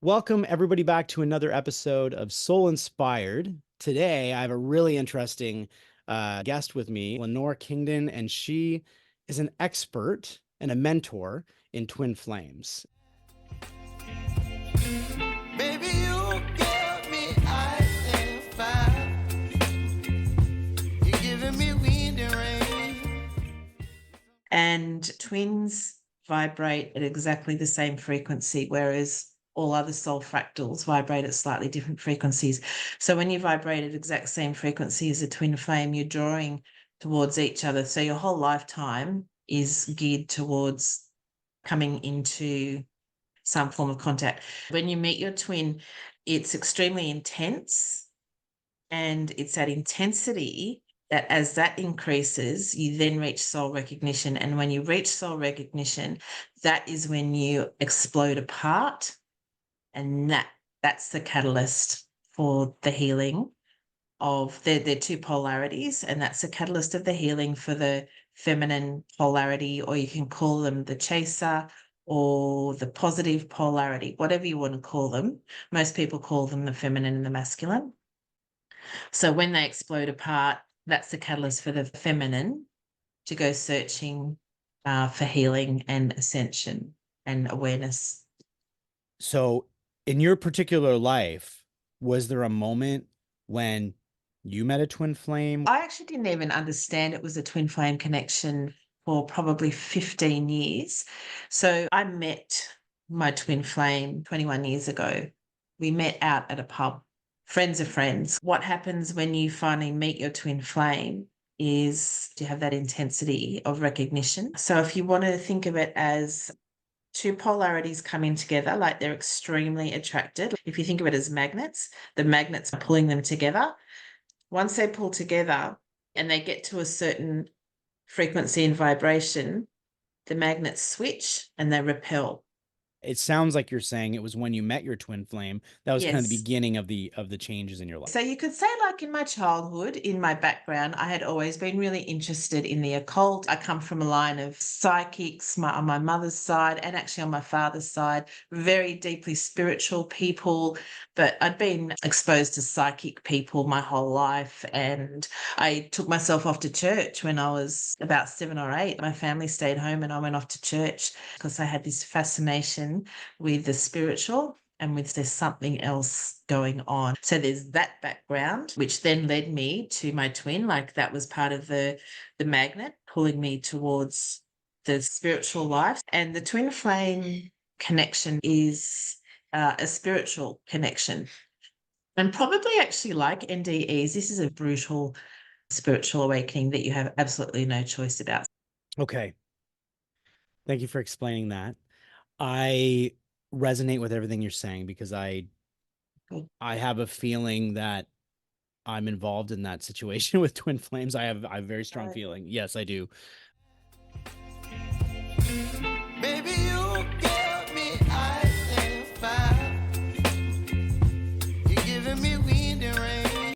Welcome, everybody, back to another episode of Soul Inspired. Today, I have a really interesting guest with me, Lenore Kingdon, and she is an expert and a mentor in twin flames. Baby, you give me ice and fire. You're giving me wind and rain. And twins vibrate at exactly the same frequency, whereas all other soul fractals vibrate at slightly different frequencies. So when you vibrate at exact same frequency as a twin flame, you're drawing towards each other. So your whole lifetime is geared towards coming into some form of contact. When you meet your twin, it's extremely intense, and it's that intensity that as that increases, you then reach soul recognition. And when you reach soul recognition, that is when you explode apart. And that's the catalyst for the healing of they're two polarities, and that's the catalyst of the healing for the feminine polarity, or you can call them the chaser or the positive polarity, whatever you want to call them. Most people call them the feminine and the masculine. So when they explode apart, that's the catalyst for the feminine to go searching for healing and ascension and awareness. So, in your particular life, was there a moment when you met a twin flame? I actually didn't even understand it was a twin flame connection for probably 15 years. So I met my twin flame 21 years ago. We met out at a pub, friends of friends. What happens when you finally meet your twin flame is you have that intensity of recognition. So if you want to think of it as two polarities coming together, like they're extremely attracted. If you think of it as magnets, the magnets are pulling them together. Once they pull together and they get to a certain frequency and vibration, the magnets switch and they repel. It sounds like you're saying it was when you met your twin flame. That was kind of the Yes. beginning of the changes in your life. So you could say, like in my childhood, in my background, I had always been really interested in the occult. I come from a line of psychics on my mother's side and actually on my father's side, very deeply spiritual people. But I'd been exposed to psychic people my whole life. And I took myself off to church when I was about 7 or 8. My family stayed home and I went off to church because I had this fascination with the spiritual and with there's something else going on. So there's that background, which then led me to my twin. Like that was part of the magnet pulling me towards the spiritual life. And the twin flame connection is a spiritual connection. And probably actually like NDEs, this is a brutal spiritual awakening that you have absolutely no choice about. Okay. Thank you for explaining that. I resonate with everything you're saying because I have a feeling that I'm involved in that situation with twin flames. I have a very strong feeling. Yes, I do.